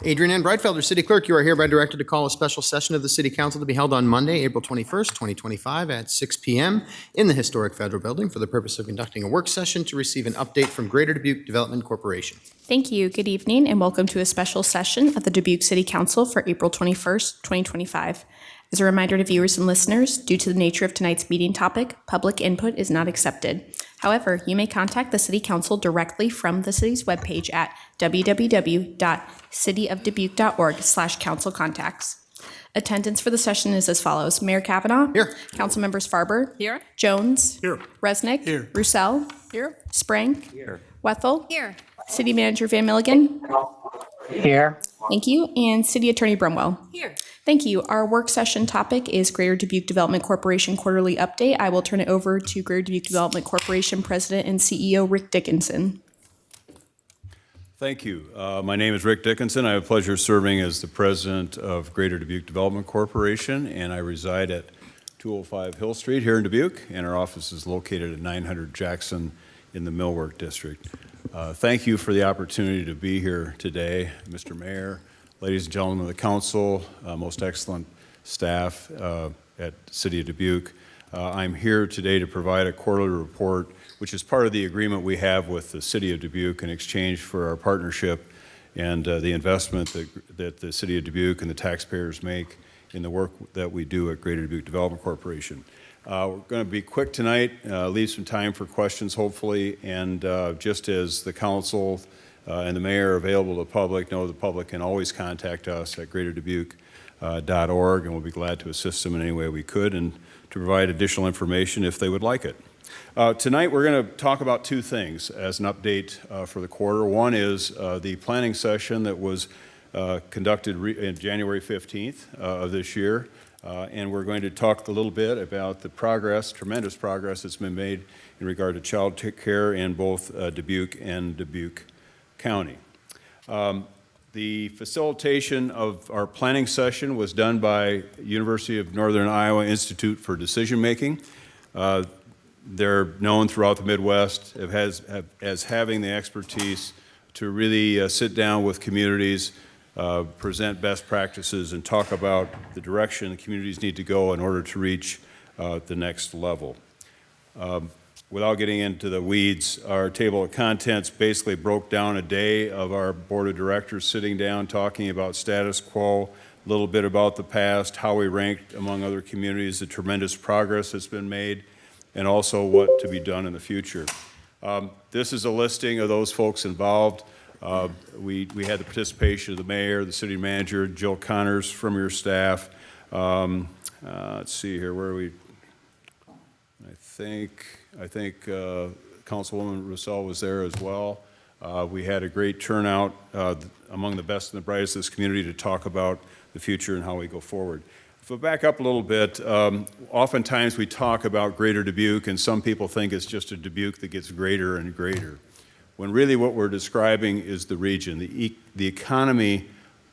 Adrienne Ann Breitfelder, City Clerk, you are hereby directed to call a special session of the City Council to be held on Monday, April 21st, 2025 at 6 p.m. in the historic Federal Building for the purpose of conducting a work session to receive an update from Greater Dubuque Development Corporation. Thank you. Good evening and welcome to a special session of the Dubuque City Council for April 21st, 2025. As a reminder to viewers and listeners, due to the nature of tonight's meeting topic, public input is not accepted. However, you may contact the City Council directly from the city's webpage at www.cityofdubuque.org/council contacts. Attendance for the session is as follows. Mayor Kavanaugh. Here. Council members Farber. Here. Jones. Here. Resnick. Here. Roussel. Here. Sprang. Here. Wethel. Here. City Manager Van Milligan. Here. Thank you. And City Attorney Brumwell. Here. Thank you. Our work session topic is Greater Dubuque Development Corporation Quarterly Update. I will turn it over to Greater Dubuque Development Corporation President and CEO Rick Dickinson. Thank you. My name is Rick Dickinson. I have the pleasure of serving as the president of Greater Dubuque Development Corporation, and I reside at 205 Hill Street here in Dubuque, and our office is located at 900 Jackson in the Millwork District. Thank you for the opportunity to be here today, Mr. Mayor, ladies and gentlemen of the council, most excellent staff at City of Dubuque. I'm here today to provide a quarterly report, which is part of the agreement we have with the City of Dubuque in exchange for our partnership and the investment that the City of Dubuque and the taxpayers make in the work that we do at Greater Dubuque Development Corporation. We're going to be quick tonight, leave some time for questions hopefully, and just as the council and the mayor are available to the public, know the public can always contact us at greaterdubuque.org, and we'll be glad to assist them in any way we could and to provide additional information if they would like it. Tonight we're going to talk about two things as an update for the quarter. One is the planning session that was conducted in January 15th of this year, and we're going to talk a little bit about the progress, tremendous progress that's been made in regard to child care in both Dubuque and Dubuque County. The facilitation of our planning session was done by University of Northern Iowa Institute for Decision Making. They're known throughout the Midwest as having the expertise to really sit down with communities, present best practices, and talk about the direction the communities need to go in order to reach the next level. Without getting into the weeds, our table of contents basically broke down a day of our board of directors sitting down, talking about status quo, a little bit about the past, how we ranked among other communities, the tremendous progress that's been made, and also what to be done in the future. This is a listing of those folks involved. We had the participation of the mayor, the city manager, Jill Connors from your staff. Let's see here, where are we? I think Councilwoman Roussel was there as well. We had a great turnout among the best and the brightest of this community to talk about the future and how we go forward. If we back up a little bit, oftentimes we talk about Greater Dubuque, and some people think it's just a Dubuque that gets greater and greater, when really what we're describing is the region, the economy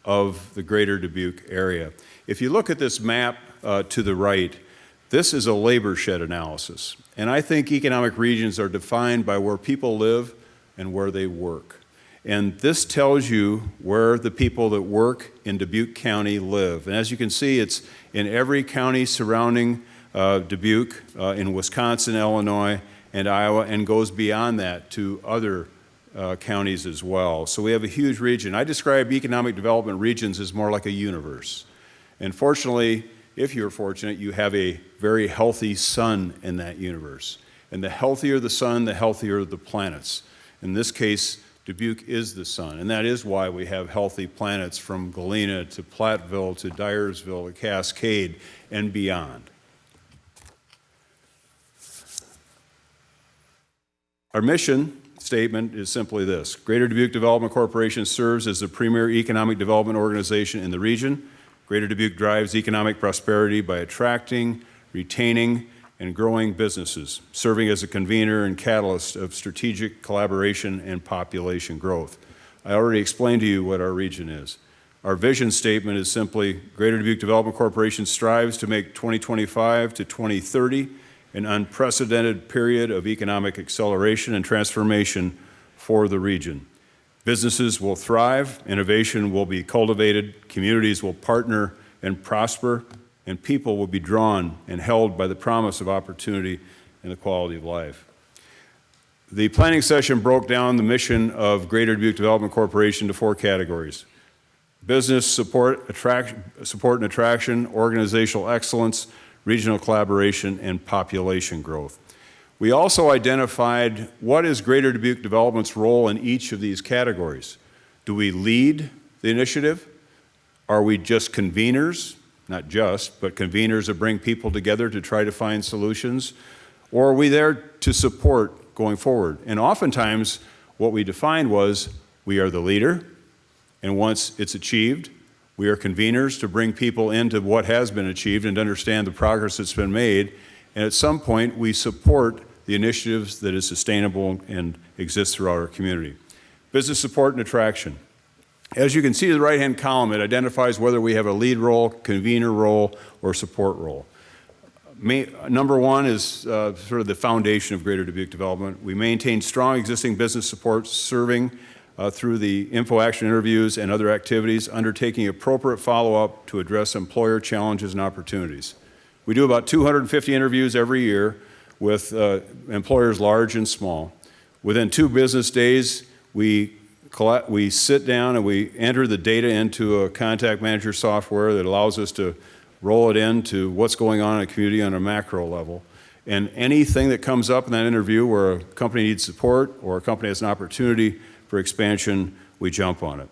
of the Greater Dubuque area. If you look at this map to the right, this is a labor shed analysis, and I think economic regions are defined by where people live and where they work. And this tells you where the people that work in Dubuque County live. And as you can see, it's in every county surrounding Dubuque, in Wisconsin, Illinois, and Iowa, and goes beyond that to other counties as well. So we have a huge region. I describe economic development regions as more like a universe. And fortunately, if you're fortunate, you have a very healthy sun in that universe. And the healthier the sun, the healthier the planets. In this case, Dubuque is the sun, and that is why we have healthy planets from Galena to Platteville to Dyersville to Cascade and beyond. Our mission statement is simply this: Greater Dubuque Development Corporation serves as the premier economic development organization in the region. Greater Dubuque drives economic prosperity by attracting, retaining, and growing businesses, serving as a convener and catalyst of strategic collaboration and population growth. I already explained to you what our region is. Our vision statement is simply Greater Dubuque Development Corporation strives to make 2025 to 2030 an unprecedented period of economic acceleration and transformation for the region. Businesses will thrive, innovation will be cultivated, communities will partner and prosper, and people will be drawn and held by the promise of opportunity and the quality of life. The planning session broke down the mission of Greater Dubuque Development Corporation to 4 categories: business support, support and attraction, organizational excellence, regional collaboration, and population growth. We also identified what is Greater Dubuque Development's role in each of these categories. Do we lead the initiative? Are we just conveners? Not just, but conveners that bring people together to try to find solutions? Or are we there to support going forward? And oftentimes, what we defined was we are the leader, and once it's achieved, we are conveners to bring people into what has been achieved and to understand the progress that's been made. And at some point, we support the initiatives that is sustainable and exists throughout our community. Business support and attraction. As you can see in the right-hand column, it identifies whether we have a lead role, convener role, or support role. Number 1 is sort of the foundation of Greater Dubuque Development. We maintain strong existing business support, serving through the info action interviews and other activities, undertaking appropriate follow-up to address employer challenges and opportunities. We do about 250 interviews every year with employers large and small. Within 2 business days, we sit down and we enter the data into a contact manager software that allows us to roll it into what's going on in a community on a macro level. And anything that comes up in that interview where a company needs support or a company has an opportunity for expansion, we jump on it.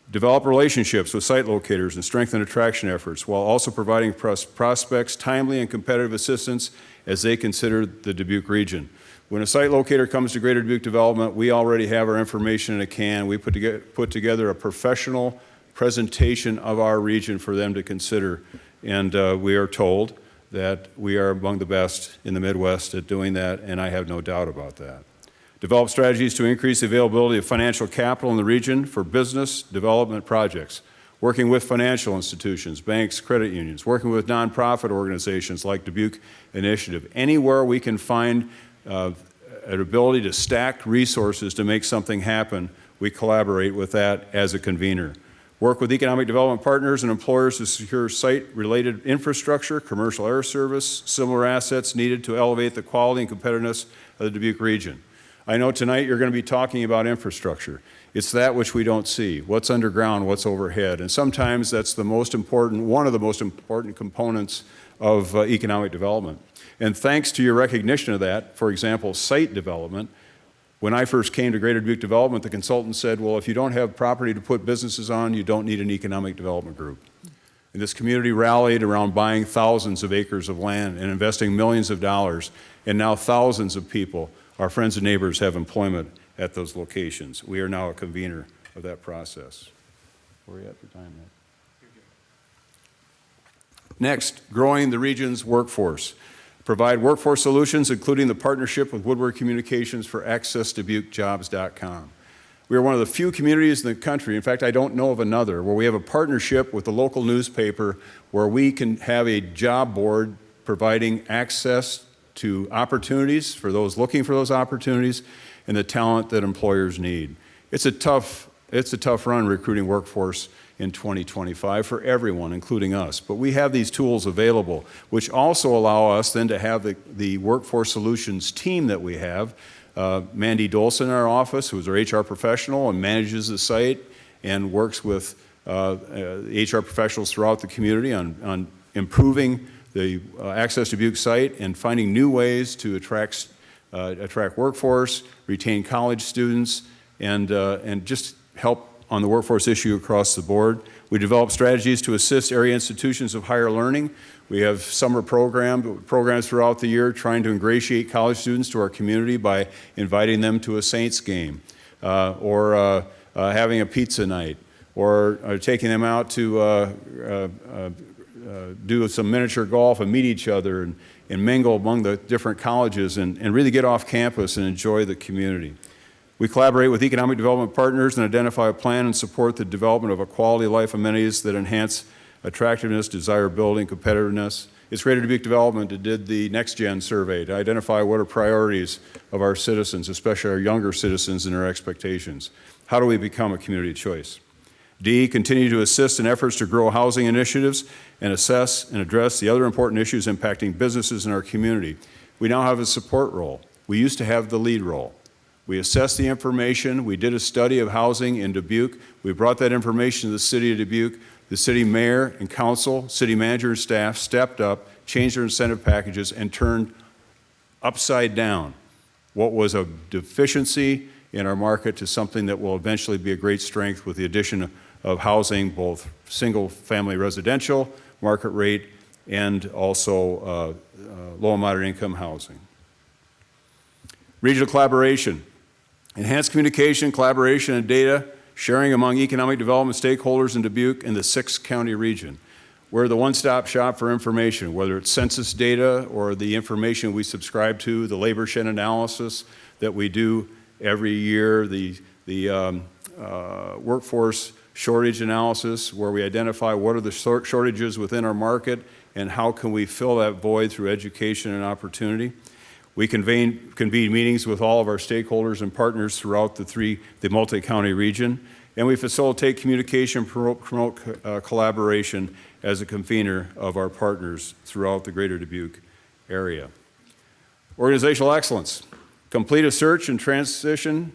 Develop relationships with site locators and strengthen attraction efforts while also providing prospects timely and competitive assistance as they consider the Dubuque region. When a site locator comes to Greater Dubuque Development, we already have our information in a can. We put together a professional presentation of our region for them to consider, and we are told that we are among the best in the Midwest at doing that, and I have no doubt about that. Develop strategies to increase the availability of financial capital in the region for business development projects, working with financial institutions, banks, credit unions, working with nonprofit organizations like Dubuque Initiative. Anywhere we can find an ability to stack resources to make something happen, we collaborate with that as a convener. Work with economic development partners and employers to secure site-related infrastructure, commercial air service, similar assets needed to elevate the quality and competitiveness of the Dubuque region. I know tonight you're going to be talking about infrastructure. It's that which we don't see. What's underground, what's overhead. And sometimes that's the most important, one of the most important components of economic development. And thanks to your recognition of that, for example, site development, when I first came to Greater Dubuque Development, the consultant said, well, if you don't have property to put businesses on, you don't need an economic development group. And this community rallied around buying thousands of acres of land and investing millions of dollars. And now thousands of people, our friends and neighbors, have employment at those locations. We are now a convener of that process. Where are you at for time, man? Next, growing the region's workforce. Provide workforce solutions, including the partnership with Woodward Communications for AccessDubuqueJobs.com. We are one of the few communities in the country, in fact, I don't know of another, where we have a partnership with the local newspaper where we can have a job board providing access to opportunities for those looking for those opportunities and the talent that employers need. It's a tough run recruiting workforce in 2025 for everyone, including us. But we have these tools available, which also allow us then to have the workforce solutions team that we have. Mandy Dolson in our office, who is our HR professional and manages the site and works with HR professionals throughout the community on improving the Access Dubuque site and finding new ways to attract workforce, retain college students, and just help on the workforce issue across the board. We develop strategies to assist area institutions of higher learning. We have summer programs throughout the year trying to ingratiate college students to our community by inviting them to a Saints game or having a pizza night or taking them out to do some miniature golf and meet each other and mingle among the different colleges and really get off campus and enjoy the community. We collaborate with economic development partners and identify a plan and support the development of a quality of life amenities that enhance attractiveness, desirability, and competitiveness It's Greater Dubuque Development that did the Next Gen survey to identify what are priorities of our citizens, especially our younger citizens and their expectations. How do we become a community of choice? D, continue to assist in efforts to grow housing initiatives and assess and address the other important issues impacting businesses in our community. We now have a support role. We used to have the lead role. We assessed the information. We did a study of housing in Dubuque. We brought that information to the city of Dubuque. The city mayor and council, city manager and staff stepped up, changed their incentive packages, and turned upside down what was a deficiency in our market to something that will eventually be a great strength with the addition of housing, both single-family residential, market rate, and also low and moderate income housing. Regional collaboration. Enhanced communication, collaboration, and data sharing among economic development stakeholders in Dubuque and the 6-county region. We're the one-stop shop for information, whether it's census data or the information we subscribe to, the labor shed analysis that we do every year, the workforce shortage analysis, where we identify what are the shortages within our market and how can we fill that void through education and opportunity. We convene meetings with all of our stakeholders and partners throughout the multi-county region, and we facilitate communication, promote collaboration as a convener of our partners throughout the greater Dubuque area. Organizational excellence. Complete a search and transition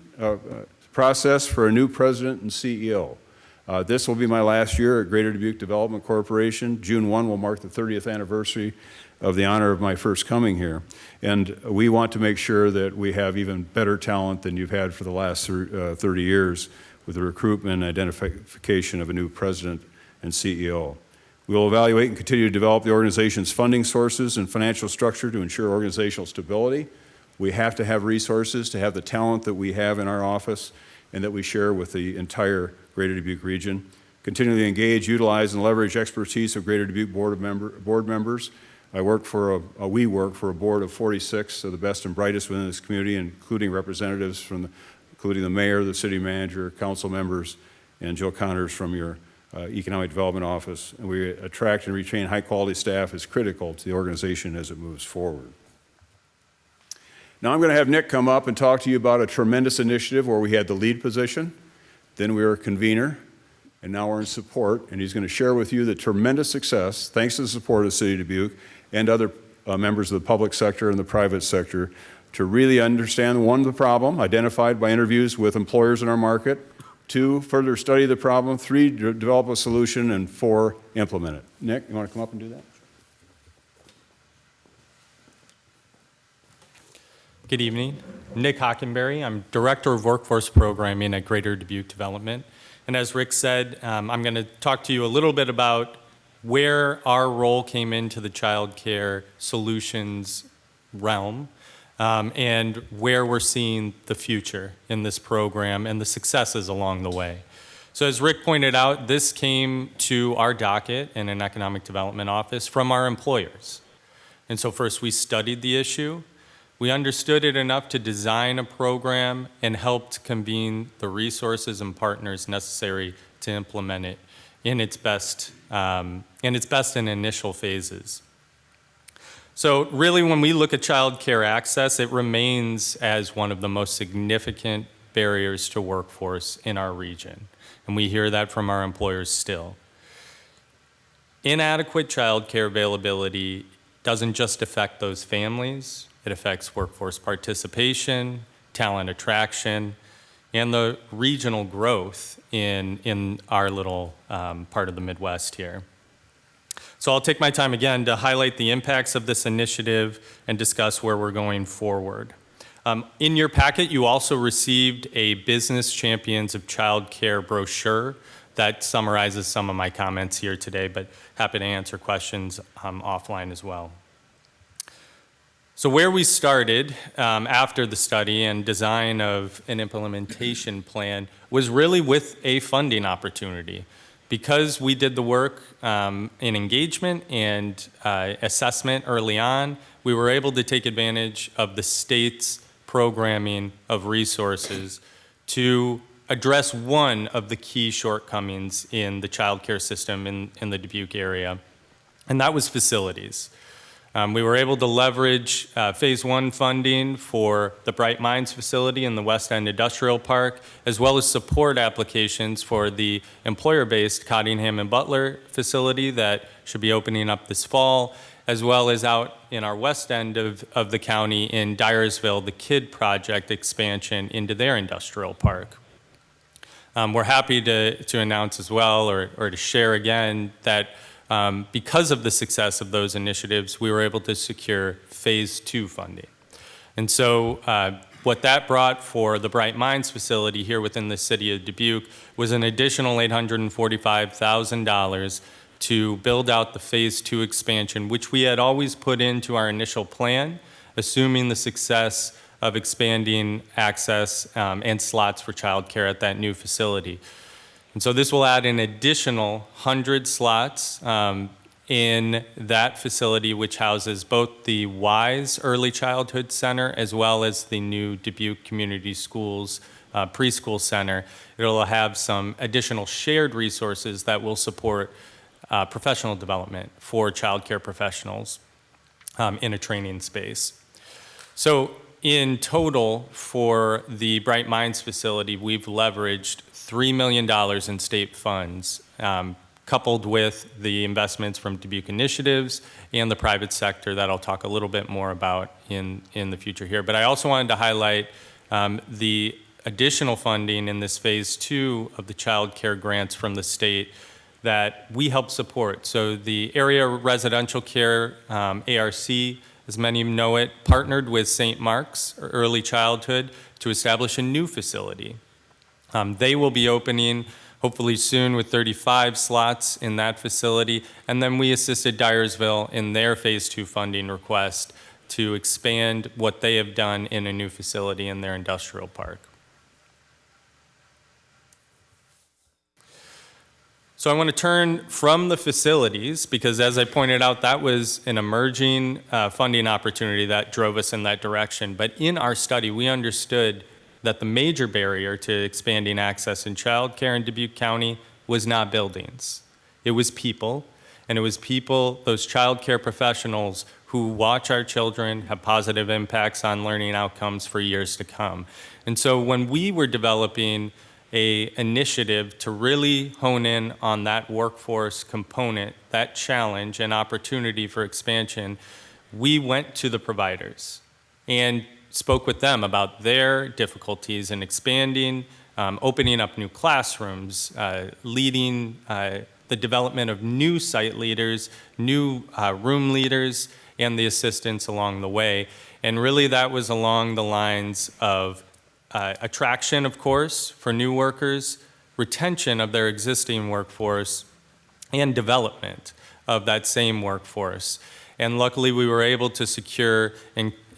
process for a new president and CEO. This will be my last year at Greater Dubuque Development Corporation. June 1 will mark the 30th anniversary of the honor of my first coming here. And we want to make sure that we have even better talent than you've had for the last 30 years with the recruitment and identification of a new president and CEO. We will evaluate and continue to develop the organization's funding sources and financial structure to ensure organizational stability. We have to have resources to have the talent that we have in our office and that we share with the entire Greater Dubuque region. Continually engage, utilize, and leverage expertise of Greater Dubuque board members. We work for a board of 46 of the best and brightest within this community, including representatives including the mayor, the city manager, council members, and Jill Connors from your Economic Development Office. And we attract and retain high-quality staff is critical to the organization as it moves forward. Now I'm going to have Nick come up and talk to you about a tremendous initiative where we had the lead position, then we were a convener, and now we're in support, and he's going to share with you the tremendous success, thanks to the support of the City of Dubuque and other members of the public sector and the private sector, to really understand, one, the problem, identified by interviews with employers in our market, 2, further study the problem, 3, develop a solution, and 4, implement it. Nick, you want to come up and do that? Good evening. Nick Hockenberry. I'm Director of Workforce Programming at Greater Dubuque Development. And as Rick said, I'm going to talk to you a little bit about where our role came into the child care solutions realm and where we're seeing the future in this program and the successes along the way. So as Rick pointed out, this came to our docket in an economic development office from our employers. And so first we studied the issue. We understood it enough to design a program and helped convene the resources and partners necessary to implement it in its best in initial phases. So really, when we look at child care access, it remains as one of the most significant barriers to workforce in our region. And we hear that from our employers still. Inadequate child care availability doesn't just affect those families. It affects workforce participation, talent attraction, and the regional growth in our little part of the Midwest here. So I'll take my time again to highlight the impacts of this initiative and discuss where we're going forward. In your packet, you also received a Business Champions of Child Care brochure that summarizes some of my comments here today, but happy to answer questions offline as well. So where we started after the study and design of an implementation plan was really with a funding opportunity. Because we did the work in engagement and assessment early on, we were able to take advantage of the state's programming of resources to address one of the key shortcomings in the child care system in the Dubuque area, and that was facilities. We were able to leverage Phase 1 funding for the Bright Minds facility in the West End Industrial Park, as well as support applications for the employer-based Cottingham and Butler facility that should be opening up this fall, as well as out in our west end of the county in Dyersville, the KID project expansion into their industrial park. We're happy to announce as well, or to share again, that because of the success of those initiatives, we were able to secure Phase 2 funding. And so what that brought for the Bright Minds facility here within the city of Dubuque was an additional $845,000 to build out the Phase 2 expansion, which we had always put into our initial plan, assuming the success of expanding access and slots for childcare at that new facility. And so this will add an additional 100 slots in that facility, which houses both the WISE Early Childhood Center as well as the new Dubuque Community Schools preschool center. It'll have some additional shared resources that will support professional development for childcare professionals in a training space. So in total, for the Bright Minds facility, we've leveraged $3 million in state funds, coupled with the investments from Dubuque Initiatives and the private sector that I'll talk a little bit more about in the future here. But I also wanted to highlight the additional funding in this Phase 2 of the child care grants from the state that we help support. So the Area Residential Care, ARC, as many know it, partnered with St. Mark's Early Childhood to establish a new facility. They will be opening hopefully soon with 35 slots in that facility. And then we assisted Dyersville in their Phase 2 funding request to expand what they have done in a new facility in their industrial park. So I want to turn from the facilities, because as I pointed out, that was an emerging funding opportunity that drove us in that direction. But in our study, we understood that the major barrier to expanding access in childcare in Dubuque County was not buildings. It was people, and it was people, those childcare professionals who watch our children, have positive impacts on learning outcomes for years to come. And so when we were developing an initiative to really hone in on that workforce component, that challenge and opportunity for expansion, we went to the providers and spoke with them about their difficulties in expanding, opening up new classrooms, leading the development of new site leaders, new room leaders, and the assistants along the way. And really that was along the lines of attraction, of course, for new workers, retention of their existing workforce, and development of that same workforce. And luckily, we were able to secure,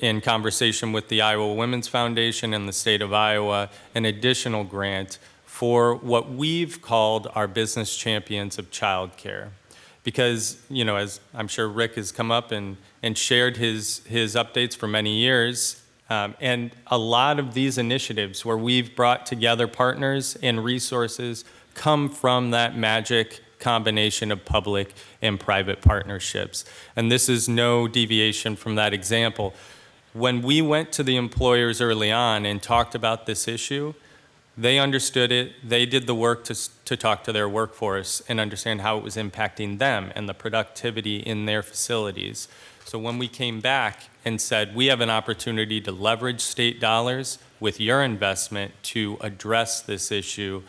in conversation with the Iowa Women's Foundation and the state of Iowa, an additional grant for what we've called our business champions of childcare. Because, you know, as I'm sure Rick has come up and shared his updates for many years, and a lot of these initiatives where we've brought together partners and resources come from that magic combination of public and private partnerships. And this is no deviation from that example. When we went to the employers early on and talked about this issue, they understood it. They did the work to talk to their workforce and understand how it was impacting them and the productivity in their facilities. So when we came back and said, we have an opportunity to leverage state dollars with your investment to address this issue,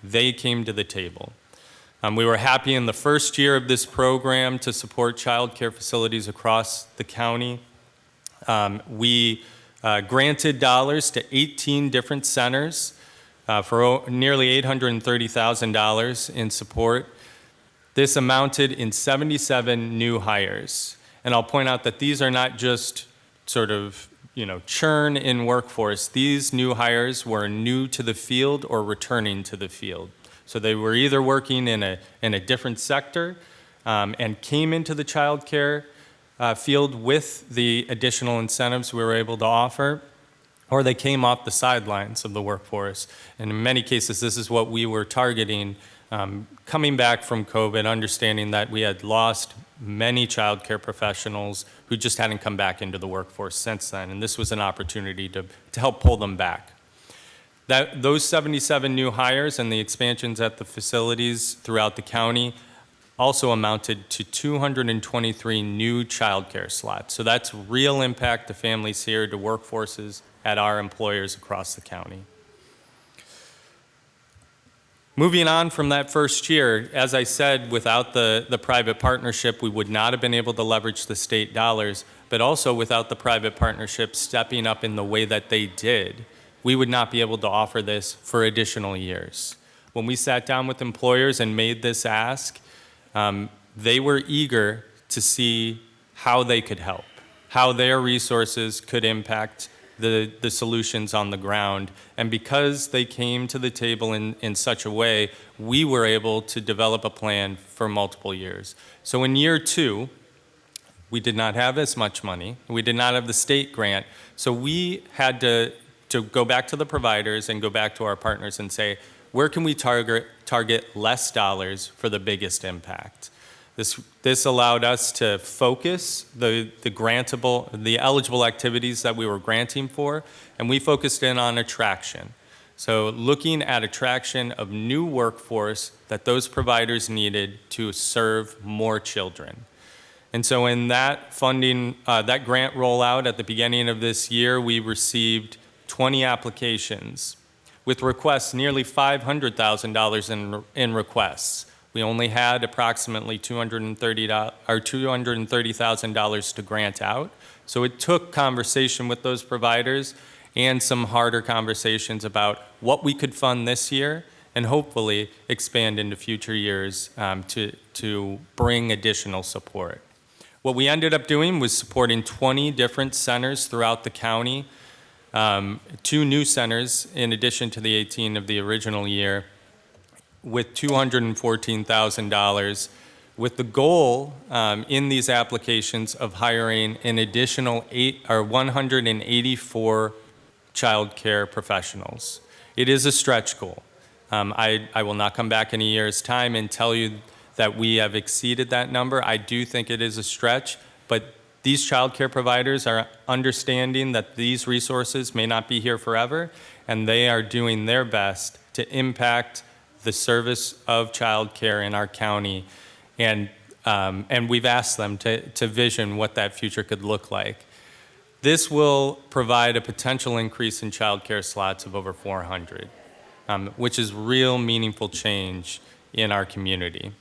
they came to the table. We were happy in the first year of this program to support child care facilities across the county. We granted dollars to 18 different centers for nearly $830,000 in support. This amounted in 77 new hires. And I'll point out that these are not just sort of, churn in workforce. These new hires were new to the field or returning to the field. So they were either working in a different sector and came into the child care field with the additional incentives we were able to offer, or they came off the sidelines of the workforce. And in many cases, this is what we were targeting Coming back from COVID, understanding that we had lost many childcare professionals who just hadn't come back into the workforce since then, and this was an opportunity to help pull them back. Those 77 new hires and the expansions at the facilities throughout the county also amounted to 223 new childcare slots. So that's real impact to families here, to workforces at our employers across the county. Moving on from that first year, as I said, without the private partnership, we would not have been able to leverage the state dollars, but also without the private partnership stepping up in the way that they did, we would not be able to offer this for additional years. When we sat down with employers and made this ask, they were eager to see how they could help, how their resources could impact the solutions on the ground. And because they came to the table in such a way, we were able to develop a plan for multiple years. So in year 2, we did not have as much money. We did not have the state grant. So we had to go back to the providers and go back to our partners and say, where can we target less dollars for the biggest impact? This allowed us to focus the eligible activities that we were granting for, and we focused in on attraction. So looking at attraction of new workforce that those providers needed to serve more children. And so in that funding, that grant rollout at the beginning of this year, we received 20 applications with requests nearly $500,000 in requests. We only had approximately $230,000 to grant out. So it took conversation with those providers and some harder conversations about what we could fund this year and hopefully expand into future years to bring additional support. What we ended up doing was supporting 20 different centers throughout the county, 2 new centers in addition to the 18 of the original year, with $214,000, with the goal in these applications of hiring an additional 184 child care professionals. It is a stretch goal. I will not come back in a year's time and tell you that we have exceeded that number. I do think it is a stretch, but these child care providers are understanding that these resources may not be here forever, and they are doing their best to impact the service of child care in our county, and we've asked them to vision what that future could look like. This will provide a potential increase in child care slots of over 400, which is real meaningful change in our community.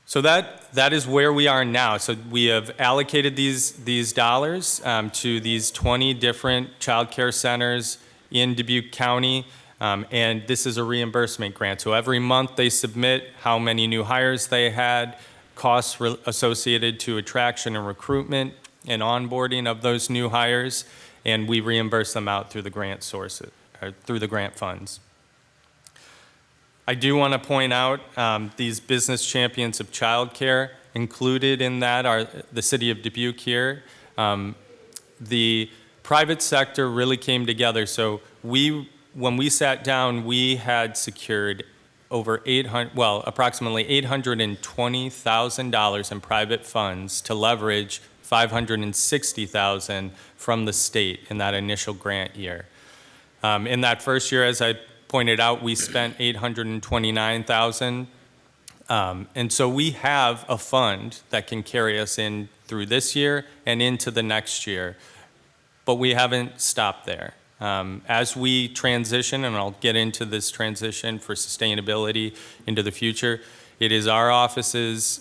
So that is where we are now. So we have allocated these dollars to these 20 different child care centers in Dubuque County. And this is a reimbursement grant. So every month they submit how many new hires they had, costs associated to attraction and recruitment and onboarding of those new hires, and we reimburse them out through the grant sources, or through the grant funds. I do want to point out these business champions of childcare. Included in that are the city of Dubuque here. The private sector really came together. So when we sat down, we had secured approximately $820,000 in private funds to leverage $560,000 from the state in that initial grant year. In that first year, as I pointed out, we spent $829,000. And so we have a fund that can carry us in through this year and into the next year. But we haven't stopped there. As we transition, and I'll get into this transition for sustainability into the future, it is our office's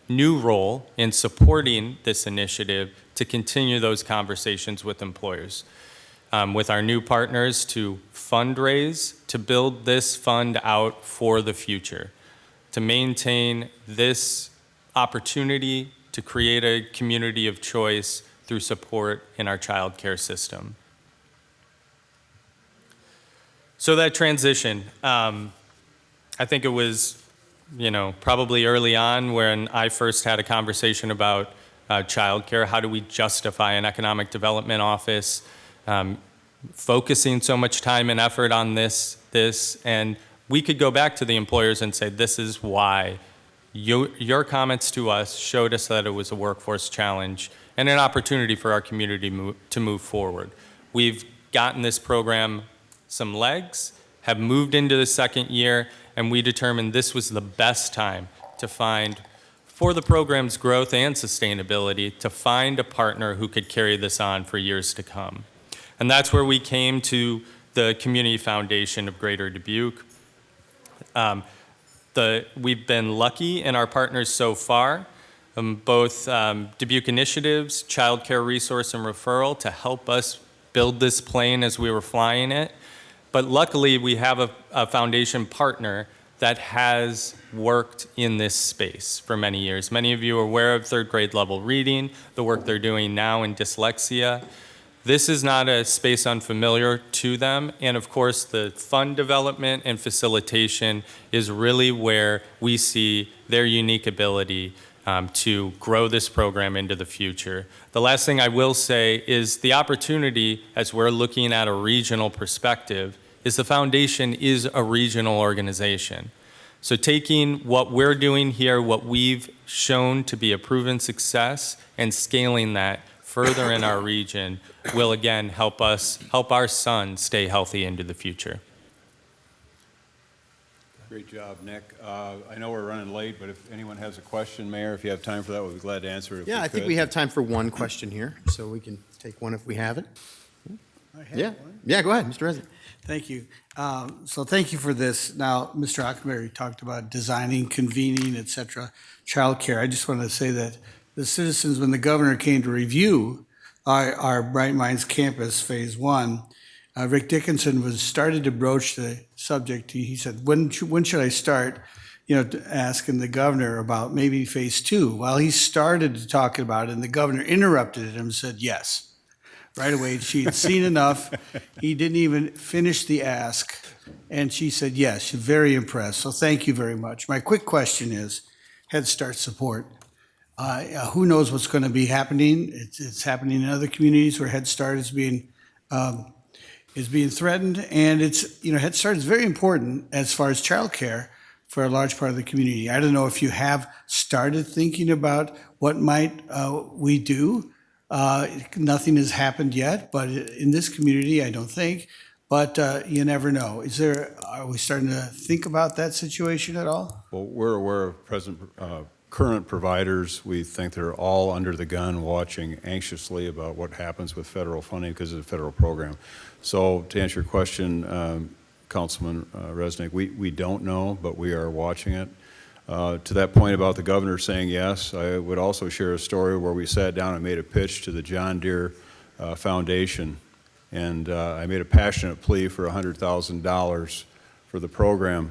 new role in supporting this initiative to continue those conversations with employers, with our new partners to fundraise, to build this fund out for the future, to maintain this opportunity to create a community of choice through support in our child care system. So that transition, I think it was, probably early on when I first had a conversation about childcare. How do we justify an economic development office focusing so much time and effort on this, and we could go back to the employers and say, this is why your comments to us showed us that it was a workforce challenge and an opportunity for our community to move forward. We've gotten this program some legs, have moved into the second year, and we determined this was the best time to find, for the program's growth and sustainability, to find a partner who could carry this on for years to come. And that's where we came to the Community Foundation of Greater Dubuque. We've been lucky in our partners so far, both Dubuque Initiatives, Child Care Resource and Referral, to help us build this plane as we were flying it. But luckily, we have a foundation partner that has worked in this space for many years. Many of you are aware of third grade level reading, the work they're doing now in dyslexia. This is not a space unfamiliar to them, and of course the fund development and facilitation is really where we see their unique ability to grow this program into the future. The last thing I will say is the opportunity, as we're looking at a regional perspective, is the foundation is a regional organization. So taking what we're doing here, what we've shown to be a proven success, and scaling that further in our region will again help our son stay healthy into the future. Great job, Nick. I know we're running late, but if anyone has a question, Mayor, if you have time for that, we'll be glad to answer it. Yeah, I think we have time for one question here, so we can take one if we have it. I have Yeah, one. yeah, go ahead, Mr. Resident. Thank you. So thank you for this. Now, Mr. Hockenberry talked about designing, convening, et cetera, childcare. I just wanted to say that the citizens, when the governor came to review our Bright Minds Campus Phase 1, Rick Dickinson was started to broach the subject. He said, when should I start, asking the governor about maybe Phase 2? Well, he started to talk about it, and the governor interrupted him and said, yes. Right away, she had seen enough. He didn't even finish the ask, and she said, yes, she's very impressed. So thank you very much. My quick question is, Head Start support. Who knows what's going to be happening? It's happening in other communities where Head Start is being threatened, and Head Start is very important as far as childcare for a large part of the community. I don't know if you have started thinking about what might we do. Nothing has happened yet, but in this community, I don't think. But you never know. Are we starting to think about that situation at all? Well, we're aware of current providers. We think they're all under the gun, watching anxiously about what happens with federal funding because of the federal program. So to answer your question, Councilman Resnick, we don't know, but we are watching it. To that point about the governor saying yes, I would also share a story where we sat down and made a pitch to the John Deere Foundation, and I made a passionate plea for $100,000 for the program.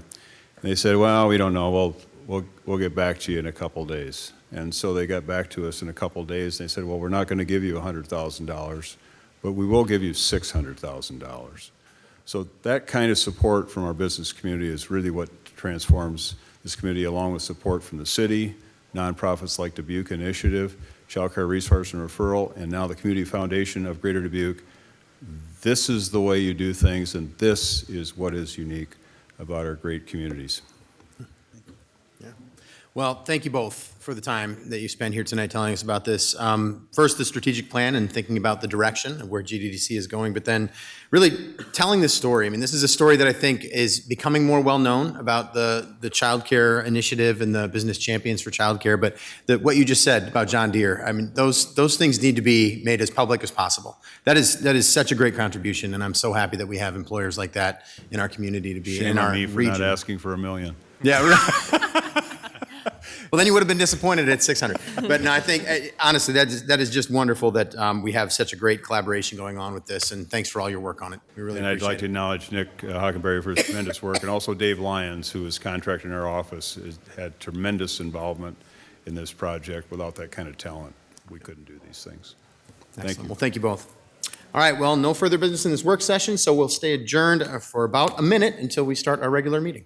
And they said, well, we don't know. We'll get back to you in a couple days. And so they got back to us in a couple days. And they said, well, we're not going to give you $100,000, but we will give you $600,000. So that kind of support from our business community is really what transforms this community, along with support from the city, nonprofits like Dubuque Initiative, Child Care Resource and Referral, and now the Community Foundation of Greater Dubuque. This is the way you do things, and this is what is unique about our great communities. Yeah. Well, thank you both for the time that you spent here tonight telling us about this. First, the strategic plan and thinking about the direction of where GDDC is going, but then really telling this story. I mean, this is a story that I think is becoming more well-known about the child care initiative and the business champions for child care, but what you just said about John Deere, I mean, those things need to be made as public as possible. That is such a great contribution, and I'm so happy that we have employers like that in our community to be in our region. Shame on me for not asking for $1 million. Yeah, right. Well, then you would have been disappointed at 600. But no, I think, honestly, that is just wonderful that we have such a great collaboration going on with this, and thanks for all your work on it. We really And I'd appreciate like to acknowledge Nick Hockenberry for his tremendous work, and also Dave Lyons, who is contracted in our office, has had tremendous involvement in this project. Without that kind of talent, we couldn't do these things. Thank Excellent. you. Well, thank you both. All right, well, no further business in this work session, so we'll stay adjourned for about a minute until we start our regular meeting.